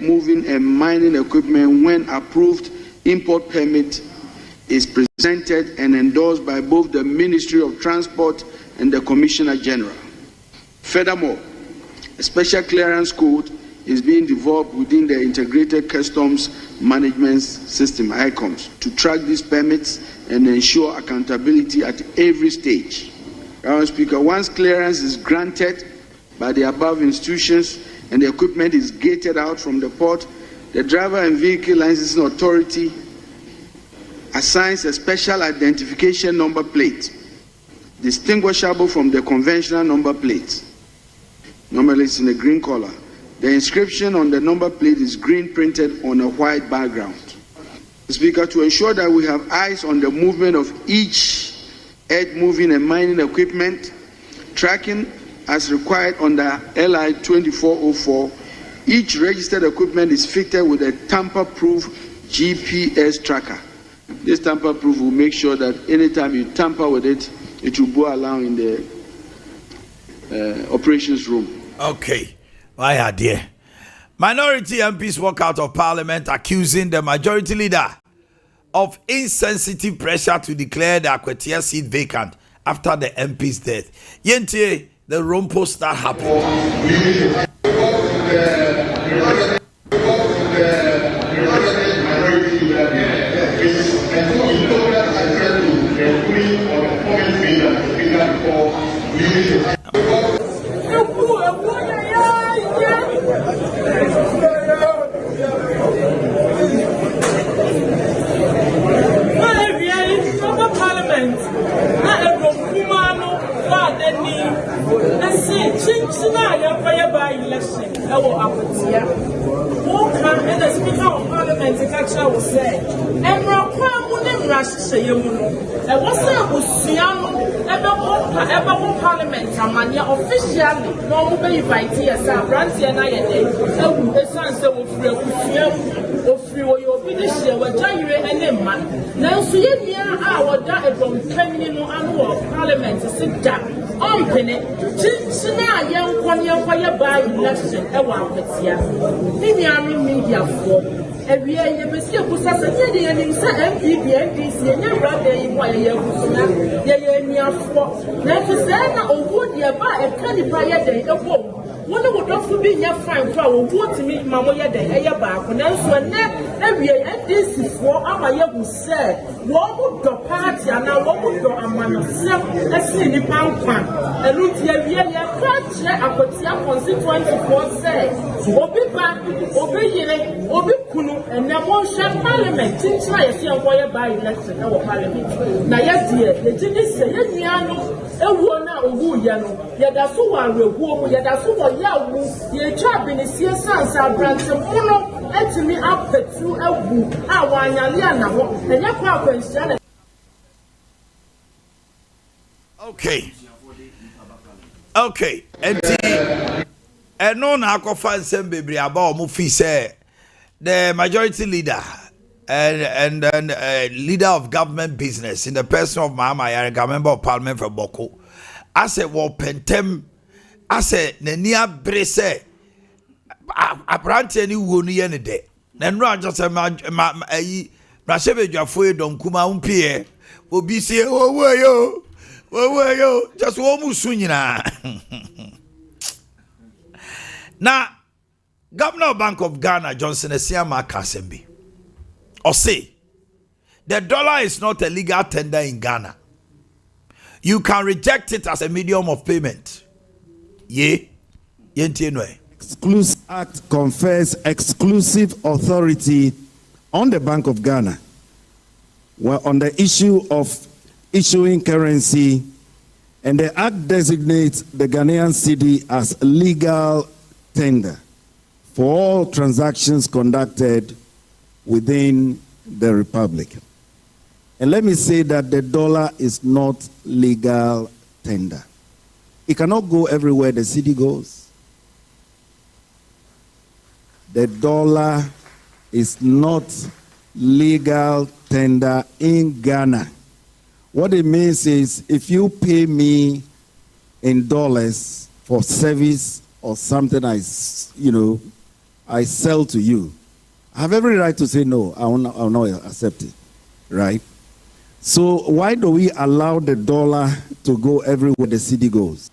moving and mining equipment when approved import permit is presented and endorsed by both the Ministry of Transport and the Commissioner General. Furthermore, a special clearance code is being developed within the Integrated Customs Management System, ICOMS, to track these permits and ensure accountability at every stage. Madam Speaker, once clearance is granted by the above institutions and the equipment is gated out from the port, the Driver and Vehicle Licensing Authority assigns a special identification number plate, distinguishable from the conventional number plates. Normally it's in a green color. The inscription on the number plate is green printed on a white background. Speaker, to ensure that we have eyes on the movement of each earth-moving and mining equipment, tracking as required under LI 2404, each registered equipment is fitted with a tamper-proof GPS tracker. This tamper-proof will make sure that anytime you tamper with it, it will go along in the operations room. Okay. Why are there? Minority MPs walk out of Parliament accusing the majority leader of insensitive pressure to declare the Akwatia seat vacant after the MP's death. Yente, the rumpus that happened. And the Speaker of Parliament will say, and Parliament, officially, no be invited as a branch and I now, so you our dad from criminal annual Parliament to sit down. Penny, Chinsina, young one year fire by election, a one media for every year you must get us a lady and in some MPP and DC and your brother in why you're near for. Now, to say, oh, would you buy a candy fire day of home? One would also be your fine flower, would to meet Mamma Day, a back, and also a net every year, and this is what Amaya said. What would the party and now what would your man of self as in the pound pan? And look here, we are crutch, I could see a constituency for say, Obi back, Obi Yere, Obi Kunu, and now one shall Parliament, since I see a wire by election our Parliament. Now, yes, dear, the Jimmie say, Yano. Ewana owu yano yada so wa rewo yada so wa yawu ye twa benisia sansa branche mono etimi apetu ewu awanyale anaho enya kwa akwansia. Okay eno na akofa nsem bebre aba o mu fi say the majority leader and leader of government business in the person of Mama Yarega, member of Parliament for Boko. I said, well, Pentem, I said, Nenia Bresse, I brant any woony any day. Then Roger said, Rashebe Jafwe don't come out here, will be say, oh, where you, just almost soon. Now, Governor of Bank of Ghana, Johnson Esiama Kasembi. Or say, the dollar is not a legal tender in Ghana. You can reject it as a medium of payment. Exclusive Act confers exclusive authority on the Bank of Ghana on the issue of issuing currency, and the Act designates the Ghanaian cedi as legal tender for all transactions conducted within the Republic. And let me say that the dollar is not legal tender. It cannot go everywhere the cedi goes. The dollar is not legal tender in Ghana. What it means is if you pay me in dollars for service or something I I sell to you, I have every right to say no, I will not accept it, right? So why do we allow the dollar to go everywhere the cedi goes?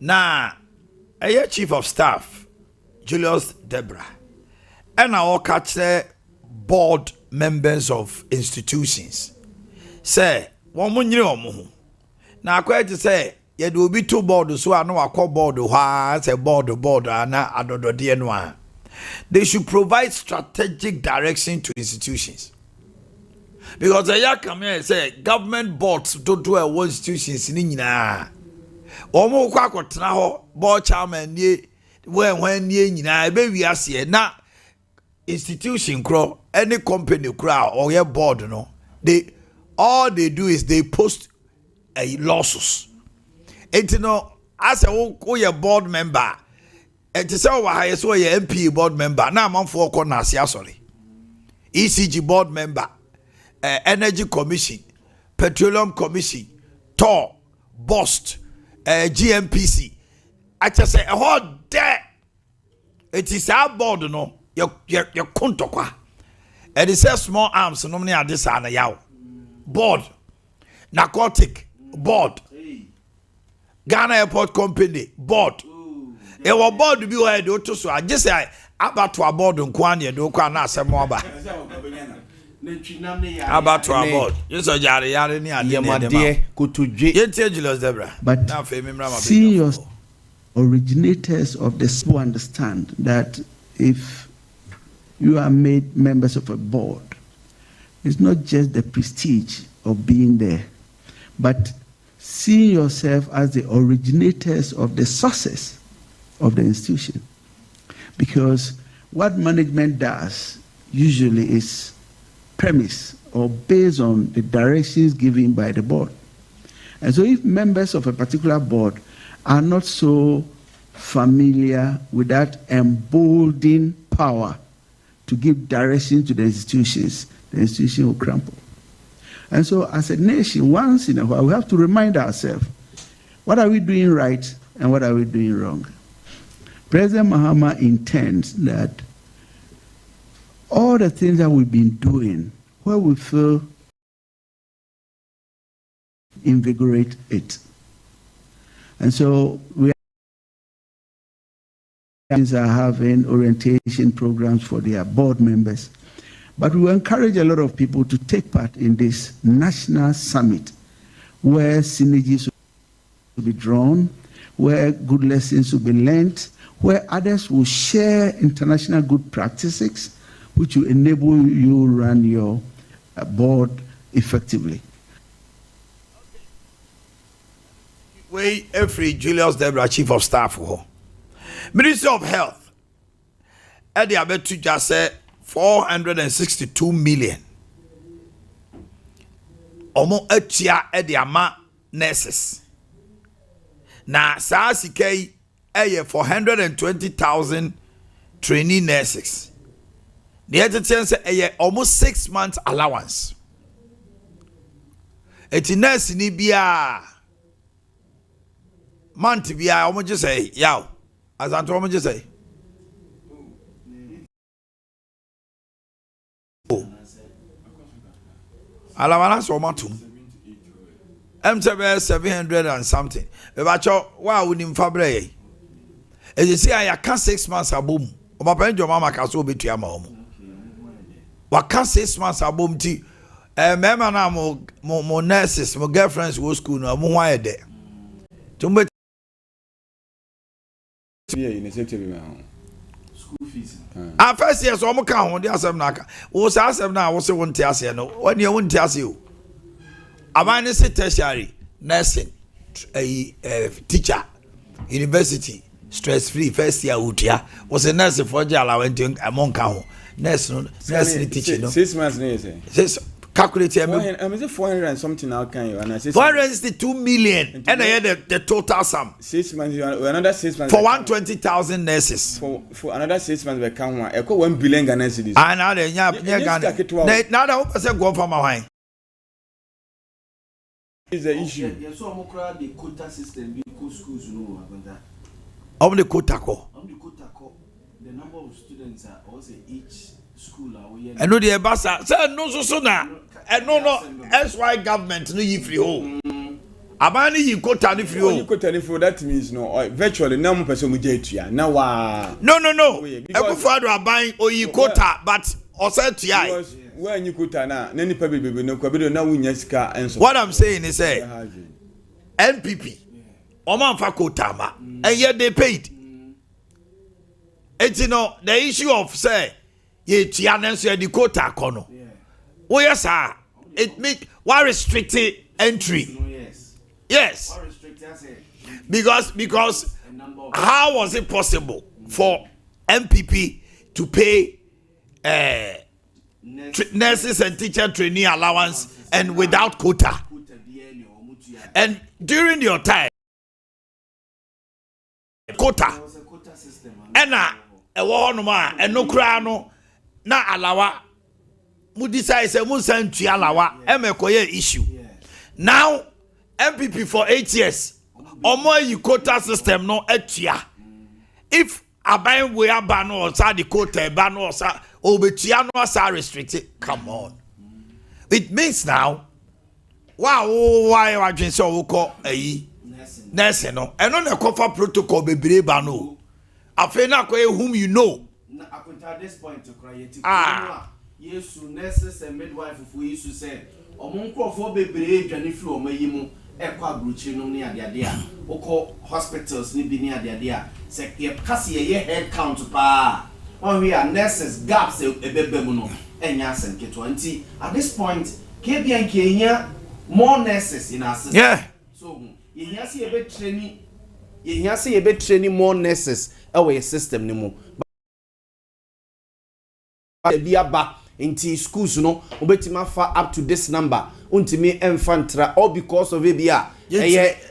Now, a chief of staff, Julius Debra, and I catch the board members of institutions. Say, one more now, quite to say, yet will be two boards, so I know I call board, why a board, and I don't know DNY. They should provide strategic direction to institutions. Because I come here and say, government boards don't do a one institutions in India. Omo kwa kwatena ho board chairman nie when nie nyina be wiase na institution kro any company kro or your board no all they do is they post a losses. It no as a your board member it is our highest so your MP board member na manfo ko na asia sorry ECG board member energy commission petroleum commission TOR BOST GMPC. I just say a whole day. It is our board, no. Your contokwa. And it says small arms, no many are this and yaw. Board. Narcotic. Board. Ghana Airport Company. Board. It was board to be where do to so I just say about to a board on Kwanya do Kwana some more about. About to a board. Yes, I yari ni adi Julius Debra. But senior originators of the school understand that if you are made members of a board, it's not just the prestige of being there, but seeing yourself as the originators of the sources of the institution. Because what management does usually is premise or based on the directions given by the board. And so if members of a particular board are not so familiar with that emboldening power to give direction to the institution will crumble. And so as a nation, once in a while, we have to remind ourselves, what are we doing right and what are we doing wrong? President Mahama intends that all the things that we've been doing, where we feel invigorate it. And so we are having orientation programs for their board members. But we encourage a lot of people to take part in this national summit where synergies will be drawn, where good lessons will be learned, where others will share international good practices which will enable you run your board effectively. We every Julius Debra, Chief of Staff for Ministry of Health. Ade Akye Abia said 462 million. Omo etia Ade ama nurses. Na saa sikei eye 420,000 trainee nurses. The editor say almost 6 months allowance. Eti nurse ni bia month bia omo just say yaw. As I told me just say. Allowance or matum. M7 700 and something. Ebacho wa unim fabre. As you see I can 6 months abum. Omo penjo mama kaso betua ma omo. Waka 6 months abom ti mema na mo nurses mo girlfriends wo school no mo hwan de tumbe school fees first year so mo ka ho de asem na aka wo sa asem na wo se won ti ase no wani e won ti ase o aban se tertiary nursing teacher university stress free first year utia was a nurse for jala went among ka ho nurse teaching no 6 months no say says calculate here is it 400 and something now can you and I say 462 million and I had the total sum 6 months another 6 months for 120,000 nurses for another 6 months we can one equal 1 billion Ghana cedis and now the Ghana now the person go for my wine is the issue. Yes, so I'm the quota system because schools no about that. I'm the quota ko. The number of students are also each school are we. I know the basa. Say no so na. No. That's why government no you free home. Abani you quota ni free home. You quota ni free. That means no. Virtually, now mo person mo jetua. Now wa. No. Every father are buying you quota, but also to when you quota na nani pa bebe no kwa bedo na wunya sika enso. What I'm saying is say NPP. Oman fa quota ma. And yet they paid. It's the issue of say ye tianenso the quota kono. Oh yes sir. It make why restricted entry? Yes. Because how was it possible for MPP to pay nurses and teacher trainee allowance and without quota? And during your time, quota and a war no man and no crano na alawa mudisa is a musan alawa emekoye issue. Now MPP for 8 years or more you quota system no etia. If abayin we are ban or sa the quota ban or sa obetia no sa restricted, come on. It means now why I drink so we call nursing no and on the cover protocol bebre bano. Afena ko whom you know. At this point to cry yes nurses and midwife if we used to say omonko for bebre dwane flo mayimu ekwa bruchi no ne ade a oko hospitals ni bi ni ade a se ye kase ye head count pa when we are nurses gaps ebebem no enya asenketo anti at this point kebian kenya more nurses in our system. Yeah. So ye nya se ye be training more nurses our system ni mo ba inti schools no obetima fa up to this number untimi enfantra all because of ebia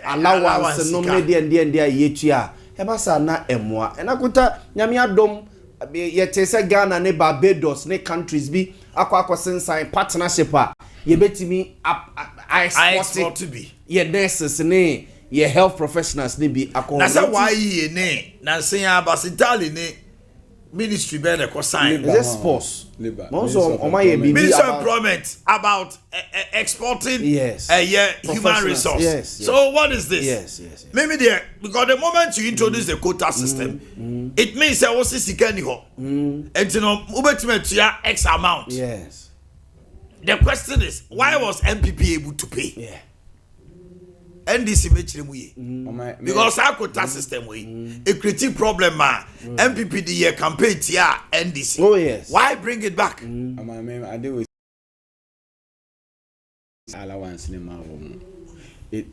allowance no media and yetua ebasa na emoa enakota nyame adom yetese Ghana ne Barbados ne countries bi akwa sensan partnership a yebetimi export to be ye nurses ne ye health professionals ne bi akwa na say why ye ne na say abasitali ne ministry be the consign this sports labor ministry employment about exporting human resource. Yes. So what is this? Yes. Maybe there because the moment you introduce the quota system it means there was sikani ho and you know ubetimetua x amount. Yes. The question is why was MPP able to pay? Yeah. NDC because our quota system a critique problem MPP the year campaign tia NDC. Oh yes. Why bring it back? I deal with allowance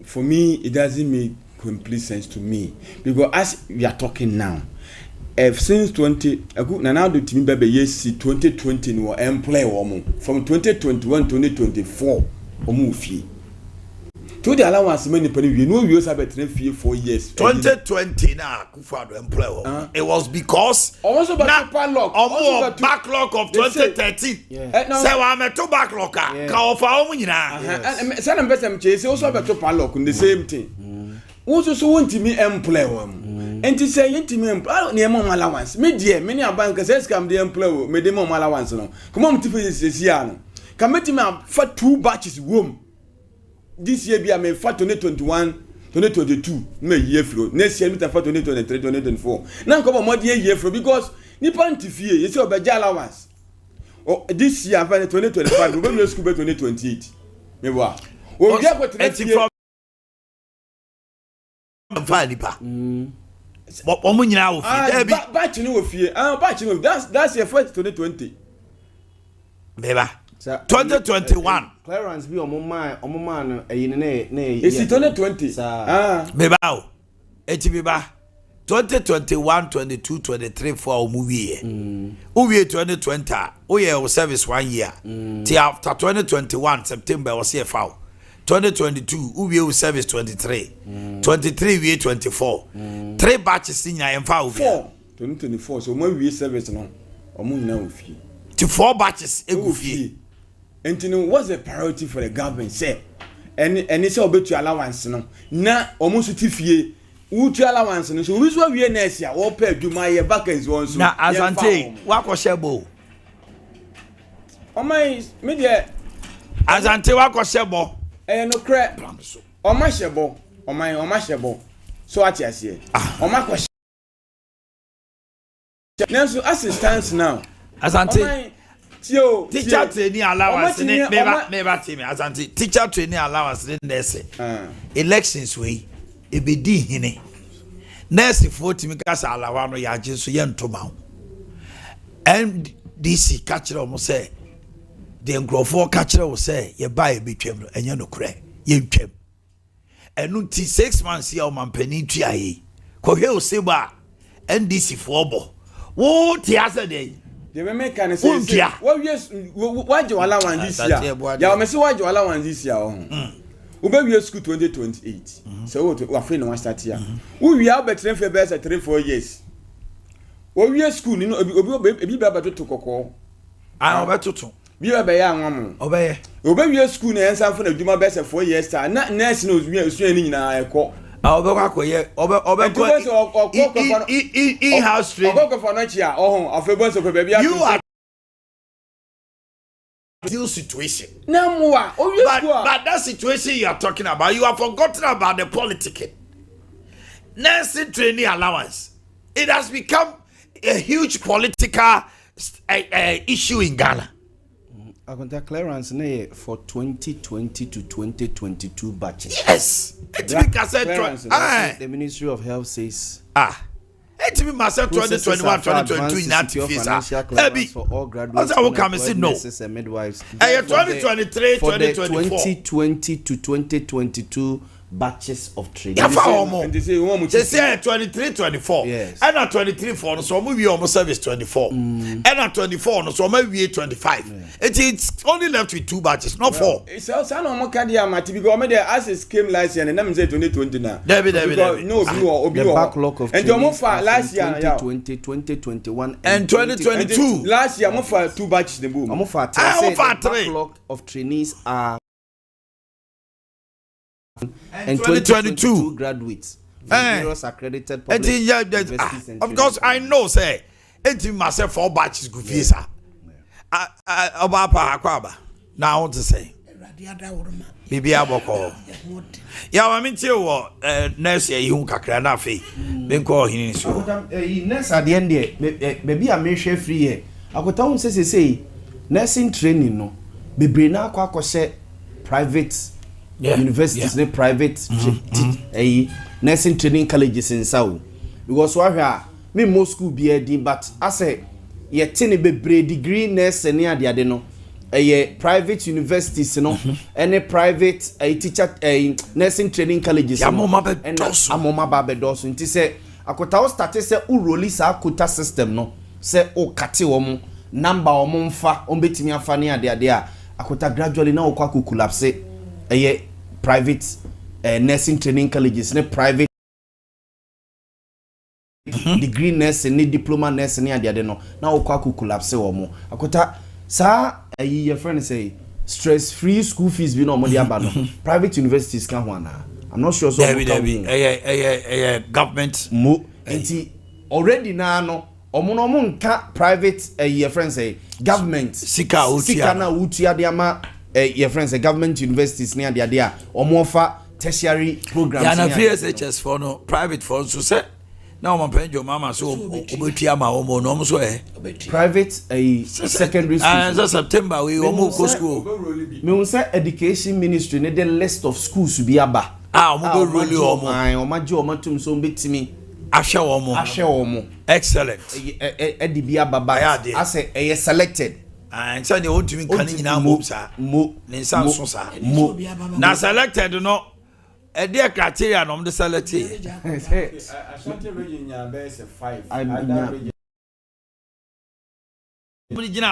for me it doesn't make complete sense to me because as we are talking now since 20 now the team baby yes 2020 no employ from 2021 2024 omufi to the allowance many people we know we also have 4 years 2020 na Kufuor employ it was because also backlog of 2013 say we am to backlog ka of our nyina say na person chase also beto padlock the same thing also so want me employ and to say you me employ na mo allowance me die me ni abank say scam the employ me dey mo allowance no come on to face here no can me for 2 batches wom this year be am for 2021 2022 me year flow next year me for 2023 2024 now come on year flow because ni pantifie you say obeja allowance this year for 2025 we go school by 2028 me wa o bi akwa 3 Valipa. Omo nyina wo fi. Batch ni wo fi. Batch ni that's your first 2020. Beba. 2021. Clearance bi omo man eyin na Is it 2020? Beba o. Eti beba. 2021, 22, 23 for our movie. Uwe 2020. Uye service 1 year. Till after 2021 September was here foul. 2022 we service 23 23 we 24 3 batches in ya emfa obi 2024 so when we service no omo nyina ofie to 4 batches egufie and you know what's the priority for the government say any say obetu allowance no na omo so tifie utu allowance no so we so wie na esia wo pa adwuma ye vacancy won so na Asante wakoshebo omai me de Asante wakoshebo no kre oma shebo oma shebo so ati ase oma ko Nanso assistance now Asante teacher training allowance me team Asante teacher training allowance nurse elections we ebedi hine nurse for team kasa alawa no ya je so ye ntoma NDC catch them say the ngrofo catch them say ye buy betwem no enye no kure ye ntwem enu ti 6 months ya o mampani tuaye ko hwe o seba NDC for bo wo ti asa dey they make can say what yes why you allow one this year ya me say why you allow one this year we be school 2028 so we afraid no one start here we are better for best 3-4 years we school ni obi be better to kokko obetutu bi be ya anwam obe school na ensan for na dwuma best 4 years ta na nurse na osu ni nyina ekọ obekoye in-house training you are deal situation but that situation you are talking about you have forgotten about the politicking nursing training allowance it has become a huge political issue in Ghana. Akonta clearance for 2020 to 2022 batches. Yes. The Ministry of Health says. It me myself 2021 2022 in that phase. For all graduates, nurses and midwives. 2023 for the 2020 2024 to 2022 batches of training. They say 23-24. Yes. And at 23-4, so we almost service 24. And at 24, so maybe 25. It's only left with 2 batches, not 4. It's also no more cardiac because me the access came last year and them say 2020 now. David. No, the backlog of and last year 2020, 2021 and 2022. Last year I'm for 2 batches the boom. I'm for 3. The backlog of trainees are and 2022 graduates various accredited public universities and of course I know say enti myself 4 batches go visa oba pa now I want to say bibi aboko ya wa mintie wo nurse yi hu kakra na fe ben ko hini so nurse at the end there baby am hwe free here akota hu say nursing training no bebre na akwa private universities ne private nursing training colleges in South because me most school be but I say ye tene bebre degree nurse ne ade no private universities no any private teacher nursing training colleges amoma ba bedoso nti say akota start say u release akota system no say o kate wo mo number wo mo mfa o betimi afa ne ade a akota gradually na o kwa collapse private nursing training colleges ne private degree nurse ne diploma nurse ne ade no na okwa collapse wo mo akota sa your friend say stress free school fees bi no mo dia ba no private universities kan ho ana I'm not sure so government mo enti already na no omo no mo nka private your friend say government sika na utia de ama your friends government universities near the idea or offer tertiary programs ya na PSHS for no private for so say na o man your mama so obetua ma o mo no so private secondary school so September we o mo go school me say education ministry ne the list of schools bi aba o mo go role o ma je o ma tum so betimi ahwe o mo excellent edi bi aba ba I say selected and so they want to be canning now mo so sa na selected no e dey criteria no the selected Ashanti region nya best 5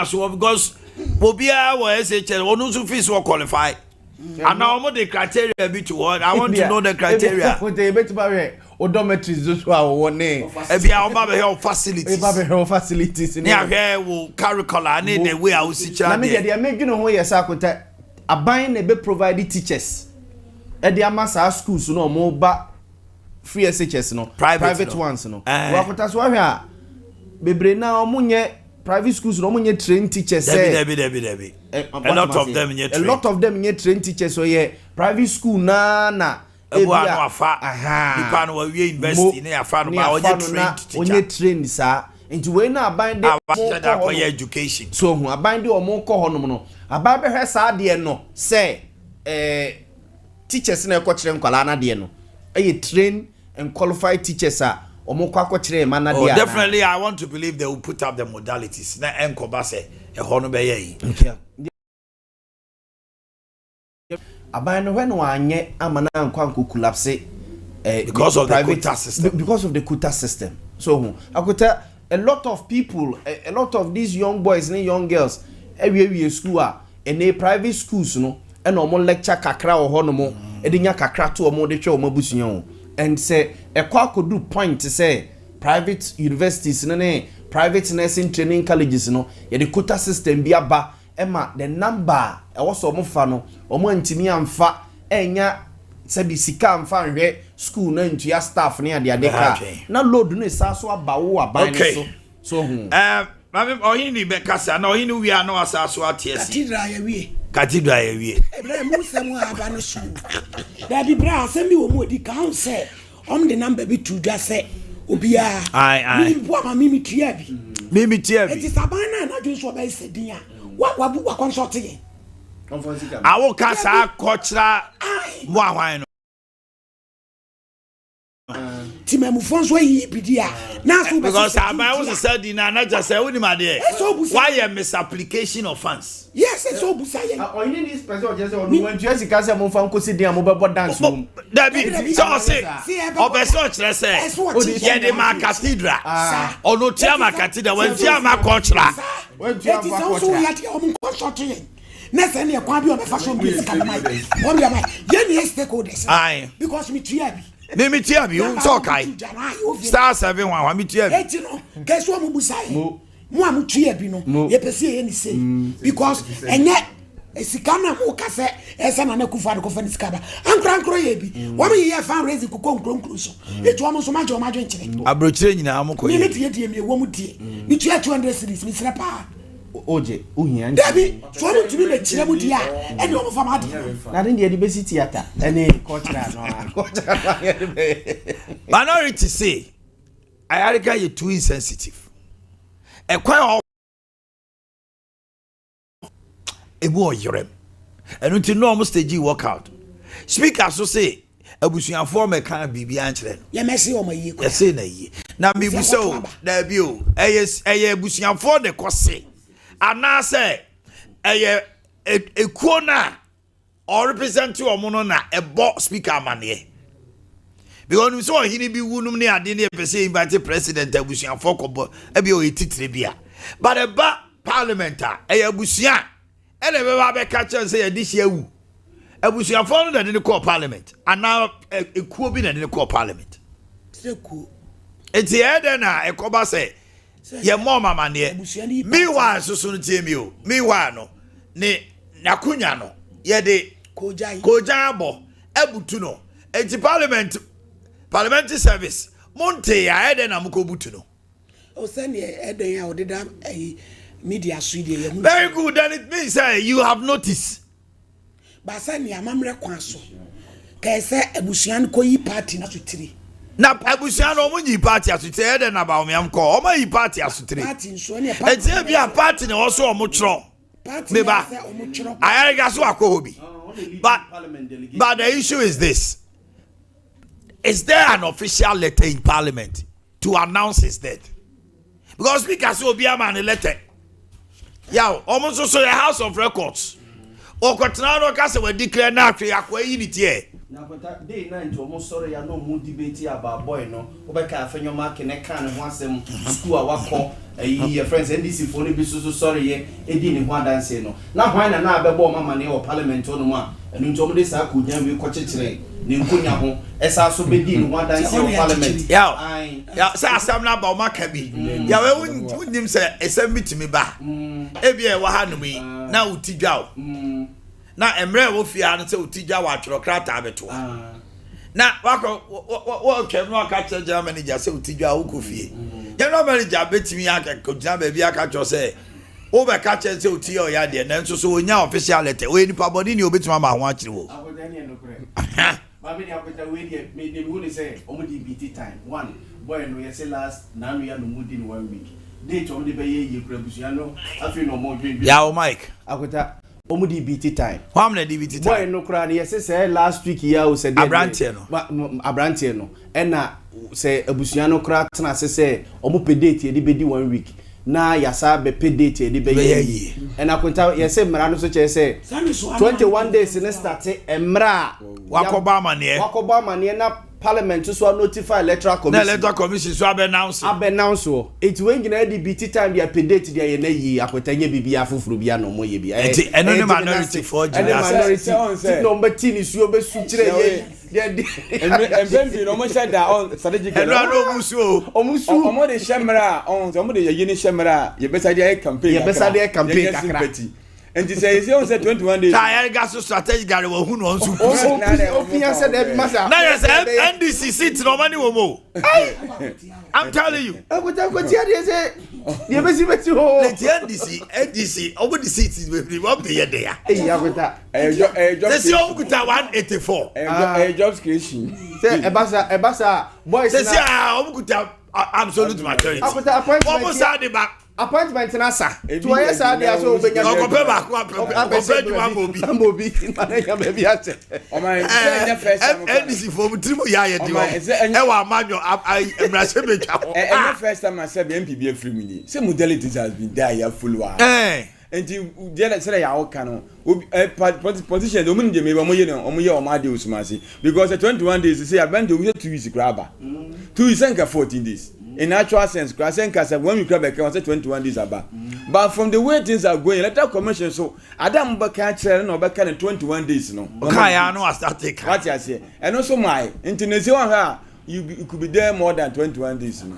so because Bobia was SHL one so fees will qualify and now more the criteria be to what I want to know the criteria what they bet about odometries those who are one e bia o ba be help facilities ne ahwe wo curriculum and the way I will teach na me dey make no ho yes akota aban na be provide teachers edi amasa schools no mo ba free SHS no private ones no wa kota so ahwe a bebre na omunye private schools no omunye train teachers debi a lot of them nye train teachers so ye private school na ebia no afa nipa no we university na afa no ba onye train sa nti we na aban de for education so hu aban de omo ko honom no aban be hwe sa de no say teachers na ekọ nkwala na de no train and qualified teachers are omo kwa kire ma na de definitely I want to believe they will put up the modalities na enkoba say e ho no be yi aban no when wanye amana nkwa collapse because of the quota system so akota a lot of people a lot of these young boys and young girls every school are in a private schools no and omo lecture kakra o ho no mo edinya kakra to omo de twa omo busunya and say a do point to say private universities ne private nursing training colleges no ye the quota system bi aba ema the number e wo so mo fa no omo antimi amfa enya sabi sika amfa nhwe school na ntua staff ne ade ka na load no isa so aba wo aban so mami ohini be kasa na ohini wi ana wasa so atiesi cathedral ya wie ebra mu semu aba no so da bi bra asemi wo mu odi kan se om the number bi tu dwa se obia ai mi bu ama mi tia bi eti sabana na dwo so ba se din a wa consult ye awo kasa kochra mo ahwan no timemu fonso yi bidia na so because abai was said in na just say we ma there why a misapplication of funds yes it's so busa ye you need this person just on when you see kase mo fan ko si dia mo be dance room David so say obeso kire say ye de ma cathedral ono tia ma cathedral when tia ma kochra when tia ma kochra ya tia o consult ye na say ne kwa bi o be fashion bi sika mai o bi mai ye ni stakeholders because me tia bi me tia bi o so kai star 711 me tia bi eti no keso mo busai mo am tia bi no ye pese ye ni say because enye esika na mo kase esa na kufa de kofa ni sika ba ankro ye bi wo me ye fan raise kuko nkro so eti wo mo so majo nchire abrochire nyina mo ko ye me tie me wo mu tie me tia 200 series me sira pa oje uhia Dabi so mo tumi be kire mu dia e de o fa ma de na de be si theater ene cultural minority say ayarika you too insensitive e kwa ebu oyerem enu ti no mo stage workout speaker so say abusuafo me kan bibia ankyere no ye mesi o mayi ko ye say na yi na me bu so da bi o eye abusuafo de kose ana say eye ekuo na or represent you omo no na ebo speaker amane because we so hini bi wunum ne ade ne pese invite president abusuafo kobo e bi o etitire bia but eba parliament eye abusua ene be ba be catch say ye dihia wu abusuafo no de ne call parliament ana ekuo bi na de ne call parliament seku eti ede na ekoba say ye mo mama ne meanwhile so no tie mi o meanwhile no ne nakunya no ye de koja abo ebutu no enti parliamentary service monte ya ede na mukobutu no o send ede ya odeda media suide ye very good, then it means you have noticed ba send ya mamre kwaso ka se abusuan ko yi party na sutiri na abusuan no mo yi party asutiri ede na ba omiam ko o ma yi party asutiri party nso ne party enti bia party na wo so o mo tro me ba ayariga so akohobi but the issue is this: is there an official letter in parliament to announce his death? Because speakers will be a man letter. Yeah, almost so the House of Records. Or Cotanano Castle will declare now to Yakwa unity. Now, but day 9 to almost sorry, I know more debate about boy, no, Obeka, Fenyo Mark, and I can't once them school our call a friends, and this is for the so sorry, it didn't want to say no. Now, why not be born money or parliament on one, and in Tom this I could never watch it today. Ninkunyaho, as I so begin one dance in parliament. Yeah, say I'm not about Maccabi. Yeah, we wouldn't him say, a send me to me back. Ebia Wahanumi, now Tijao. na emre wo fia no se otija wa atworo krata abeto na wako wo twem no aka che general manager se otija wo kofie general manager betimi aka kojina ba bi aka cho se wo be ka che se otiya o ya de na nso so onya official letter we nipa body ni obetima ma ho akire wo But we have to wait here. Maybe we will say, only BT time. One, boy, no, you say last, now we are no mood in 1 week. Date only by you, Crebusiano. I feel no more drink. Yeah, Mike. I got that. Only BT time. How many DBT time? Boy, no cranny. Yes, say last week, yeah, said Abrantiano. Abrantiano. And now, say, a Busiano crack, and I say, almost pay date, the BD 1 week. Na yasa be pay date the be and I kunta yesa mra no so che say 21 days in start emra wakoba mane na parliament so notify electoral commission na electoral commission so announce it when gina the BT time dia pay date dia ye na yi akwetanye bibia foforo bia no moye bia eno ne minority for minority number 10 isuo be su kire ye and no more said that on strategic and no musu omo de shemra on omo de yini shemra ye besa dey campaign kakra and you say 21 days ta gas strategic gare wo hu no nsu opinion said that massa na yes NDC sit no money wo mo I'm telling you go tia dey say ye besi ho the NDC over the seats we want be there ya gota job they see okuta 184 jobs creation say ebasa boys na they see okuta absolute majority almost at the back appointment na sa to yes say dey so obenya go pay back one mobi mananya be bi ate o man say first time NDC for trimo ya ye di e wa amanyo emrase betwa ho first time I said MPB free me say modalities has been there ya follow and you dey say ya oka no position do mun je me ba mo ye o ma de osumase because the 21 days say aband we 2 weeks graba 2 weeks and 14 days in actual sense when you grab a count 21 days about but from the way things are going electoral commission so adam baka chere no baka 21 days no okay ya no start take what you say and also my international one ha you could be there more than 21 days no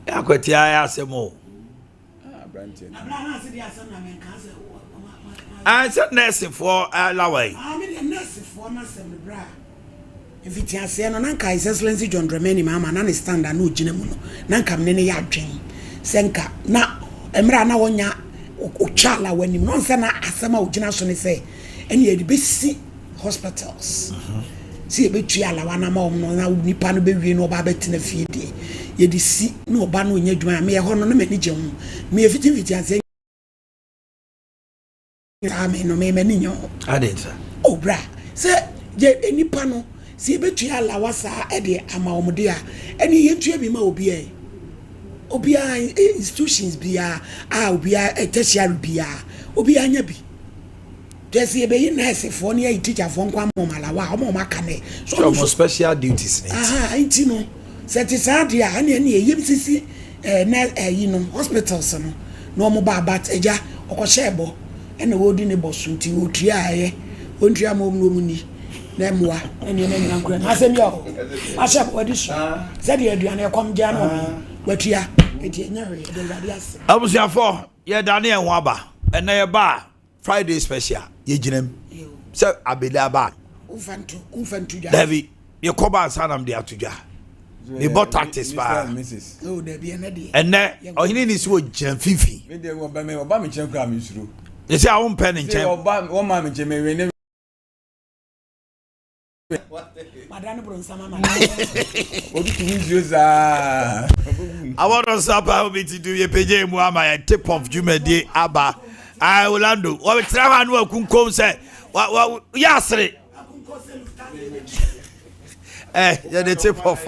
akwati ya asemo branche I said nursing for laway nursing for na semebra if it has no nanka his excellency John Dramani mama na stand na ojina mu no nanka me ne ya adwen senka na emra na wonya ochala wanim no nse na asema ojina so ne se ene ye be si hospitals si e betu ala wana ma no na nipa no be wie no ba betina fie die ye di si no ba no nya dwuma me ye ho no na mani gye ho me fiti ase ame no me mani nyo adensa oh bra se ye nipa no si betu ala wasa e de ama omde a ene ye tu bi ma obi a institutions bia obi a tertiary bia obi anya bi just ye be nurse for ne teacher for nkwa momalawa o maka ne so special duties ne anti no certificate a ne ye bisisi na yi no hospitals no no mo ba bat eja okoshebo ene wo di ne bosunti otua aye ontua mo no ni na moa ene ne nyina nkura asem yo ashab odiso said ye aduane kom gya no watua eti nyare de radias abusuafo ye dane en ho aba ene ye ba Friday special ye ginem se abeda ba ufantu ja David ye koba sanam de atuja ni bot tactics pa oh de bi ene de ene ohini ni so gyan fifi me de wo ba me chen kra me suru ye se awon pen nchen wo ma me chen me we ne madani bro nsama ma obi tu nzio za I want to stop how me to do ye peje mu ama ya tip of Jumedi aba I Orlando o trawa no akunkom se ya asre ya the tip of